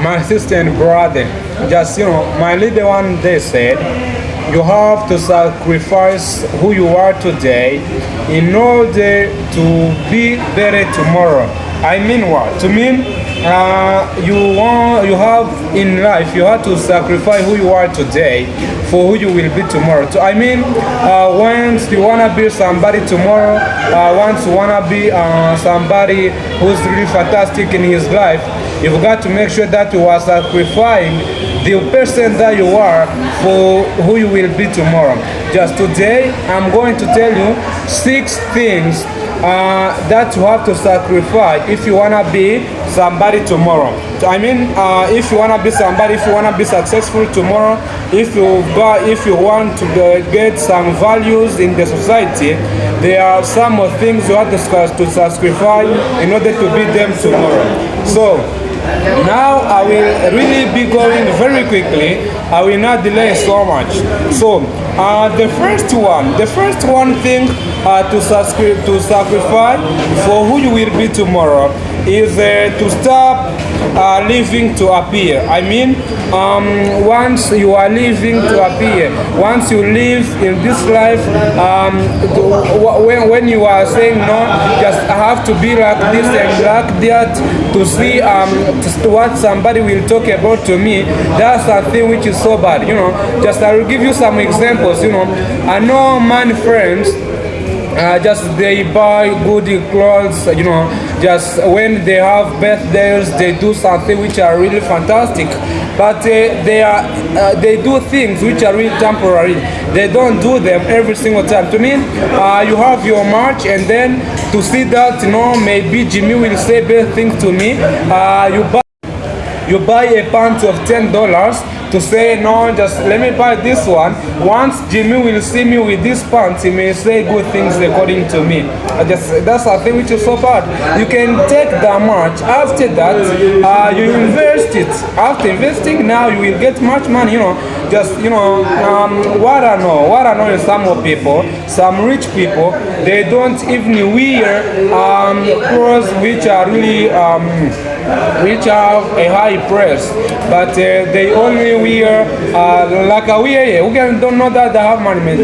my sister and brother. Just, my leader one day said, you have to sacrifice who you are today in order to be better tomorrow. I mean what? To mean you have in life, you have to sacrifice who you are today for who you will be tomorrow. So I mean, once you wanna be somebody tomorrow, once you wanna be somebody who's really fantastic in his life, you've got to make sure that you are sacrificing the person that you are for who you will be tomorrow. Just today, I'm going to tell you 6 things that you have to sacrifice if you want to be somebody tomorrow. I mean, if you want to be somebody, if you want to be successful tomorrow, if you want to get some values in the society, there are some things you have to sacrifice in order to be them tomorrow. So now I will really be going very quickly. I will not delay so much. So the first one thing to sacrifice for who you will be tomorrow is to stop living to appear. I mean, once you are living to appear, once you live in this life, when you are saying no, just have to be like this and like that to see what somebody will talk about to me, that's a thing which is so bad. Just I will give you some examples. I know my friends, just they buy good clothes, just when they have birthdays, they do something which are really fantastic, but they do things which are really temporary. They don't do them every single time. To me, you have your March, and then to see that, maybe Jimmy will say bad things to me, you buy a pant of $10 to say, no, just let me buy this one. Once Jimmy will see me with this pants, he may say good things according to me. That's a thing which is so bad. You can take that much. After that, you invest it. After investing, now you will get much money. What I know is some people, some rich people, they don't even wear clothes which are really which have a high price, but they only wear like a wear. Who don't know that they have money?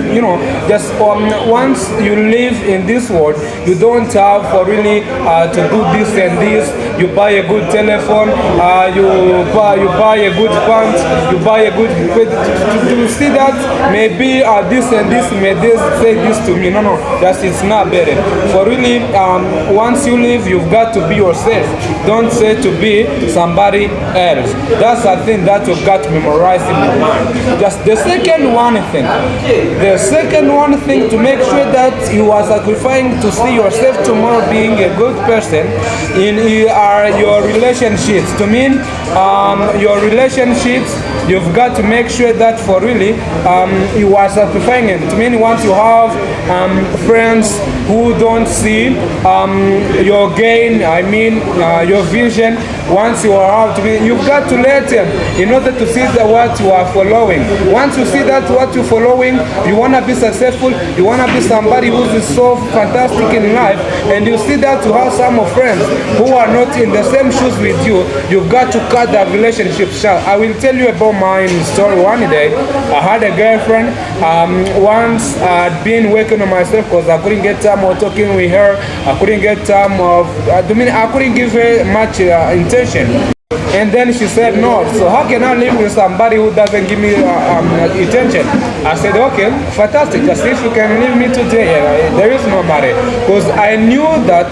Just once you live in this world, you don't have for really to do this and this. You buy a good telephone, you buy a good pants, you buy a good to see that maybe this and this may say this to me. No, just it's not better. For really, once you live, you've got to be yourself. Don't say to be somebody else. That's a thing that you've got to memorize in your mind. Just the second one thing to make sure that you are sacrificing to see yourself tomorrow being a good person are your relationships. To mean your relationships, you've got to make sure that for really you are sacrificing it. To mean once you have friends who don't see your gain, I mean your vision, once you are out, you've got to let them in order to see what you are following. Once you see that what you're following, you want to be successful, you want to be somebody who is so fantastic in life, and you see that you have some friends who are not in the same shoes with you, you've got to cut that relationship short. I will tell you about my story. One day, I had a girlfriend. Once I'd been working on myself because I couldn't get time of talking with her. I couldn't get time of, I couldn't give her much attention. And then she said no, so how can I live with somebody who doesn't give me attention? I said, okay, fantastic, just if you can leave me today, there is nobody. Because I knew that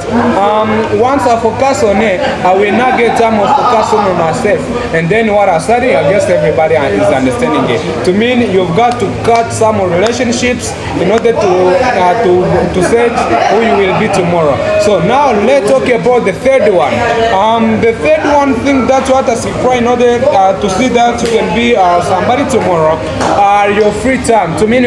once I focus on it, I will not get time of focusing on myself. And then what I study, I guess everybody is understanding it. To me, you've got to cut some relationships in order to search who you will be tomorrow. So now let's talk about the third one. The third one thing that what I supply in order to see that you can be somebody tomorrow are your free time. To me,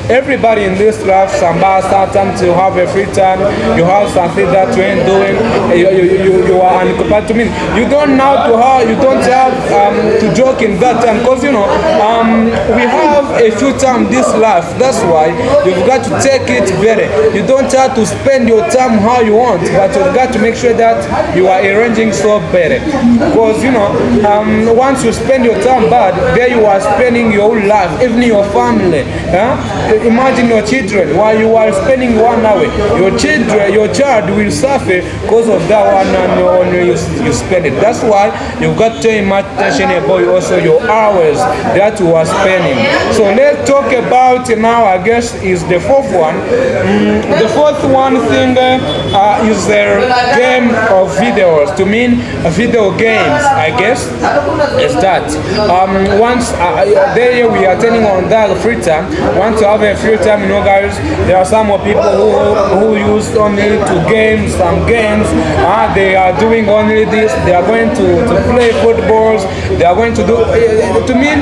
everybody in this life, somebody start time to have a free time. You have something that you ain't doing. You are unoccupied. To me, you don't have to joke in that time, because we have a few time this life. That's why you've got to take it better. You don't have to spend your time how you want, but you've got to make sure that you are arranging so better. because once you spend your time bad, there you are spending your whole life, even your family. Imagine your children, while you are spending 1 hour, your child will suffer because of that 1 hour you spend it. That's why you've got to pay much attention about also your hours that you are spending. So let's talk about now, I guess, is the fourth one. The fourth one thing is the game of videos. To mean video games, I guess, is that once there we are turning on that free time. Once you have a free time, guys, there are some people who use only to game some games. They are doing only this. They are going to play footballs. They are going to do. To me,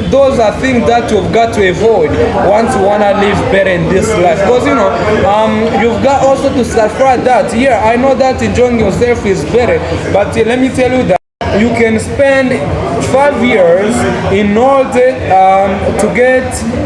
those are things that you've got to avoid once you wanna live better in this life. Because you've got also to sacrifice that. Yeah, I know that enjoying yourself is better, but let me tell you that you can spend 5 years in order to get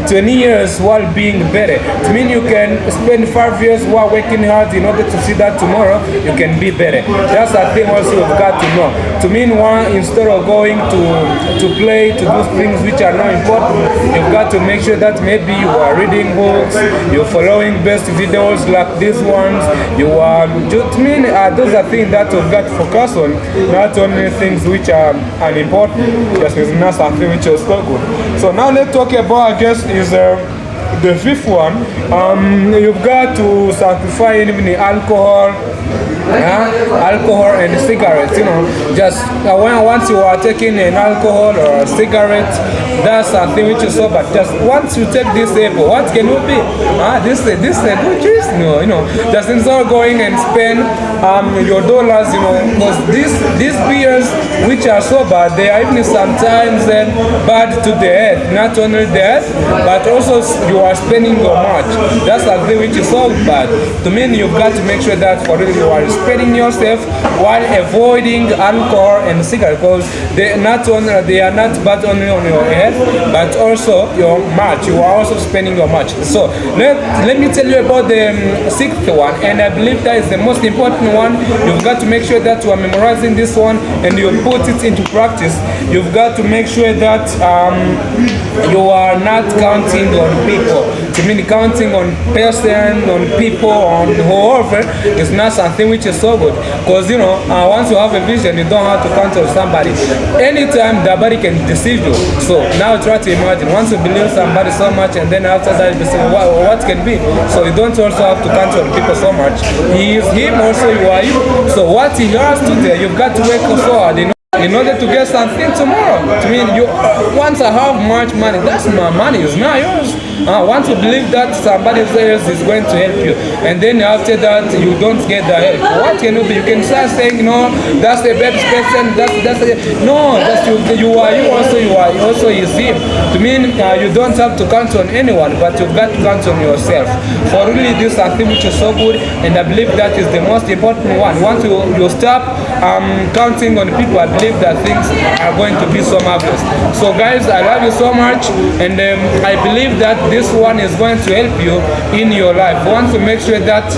20 years while being better. To mean you can spend 5 years while working hard in order to see that tomorrow you can be better. That's a thing also you've got to know. To mean one, instead of going to play, to do things which are not important, you've got to make sure that maybe you are reading books, you're following best videos like these ones, you are, to mean those are things that you've got to focus on, not only things which are unimportant. Yes, it's not something which is so good. So now let's talk about, I guess, is the fifth one. You've got to sacrifice even the alcohol and cigarettes. Just once you are taking an alcohol or a cigarette, that's something which is so bad. Just once you take this apple, what can it be? This is a good choice. No, just instead of going and spend your dollars, because these beers which are so bad, they are even sometimes bad to the health. Not only the health, but also you are spending your much. That's something which is so bad. To me, you've got to make sure that for real you are spending yourself while avoiding alcohol and cigarettes, because they are not bad only on your health, but also your much. You are also spending your much. So let me tell you about the sixth one, and I believe that is the most important one. You've got to make sure that you are memorizing this one and you put it into practice. You've got to make sure that you are not counting on people. To mean counting on person, on people, on whoever is not something which is so good. Because once you have a vision, you don't have to count on somebody. Anytime the body can deceive you. So now try to imagine, once you believe somebody so much, and then after that you say, what can be? So you don't also have to count on people so much. He is him, also you are you. So what he has to do, you've got to work so hard in order to get something tomorrow. To me, once I have much money, that's my money, it's not yours. Once you believe that somebody else is going to help you, and then after that you don't get the help, what can you do? You can start saying, that's a bad person, you are you, also is him. To mean you don't have to count on anyone, but you've got to count on yourself. For really this is something which is so good, and I believe that is the most important one. Once you stop counting on people, I believe that things are going to be so marvelous. So guys, I love you so much, and I believe that this one is going to help you in your life. Once you make sure that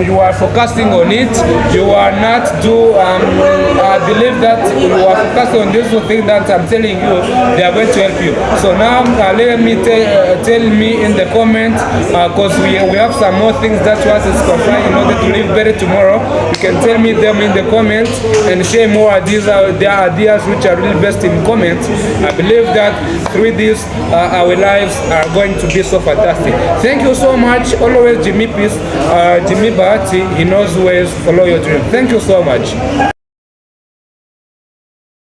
you are focusing on it, you are not I believe that you are focusing on this thing that I'm telling you, they are going to help you. So now let me tell me in the comments, because we have some more things that you have to confirm in order to live better tomorrow. You can tell me them in the comments and share more ideas. There are ideas which are really best in comments. I believe that through this our lives are going to be so fantastic. Thank you so much. Always Jimmy Peace, Jimmy Bahati. He knows ways. Follow your dream. Thank you so much.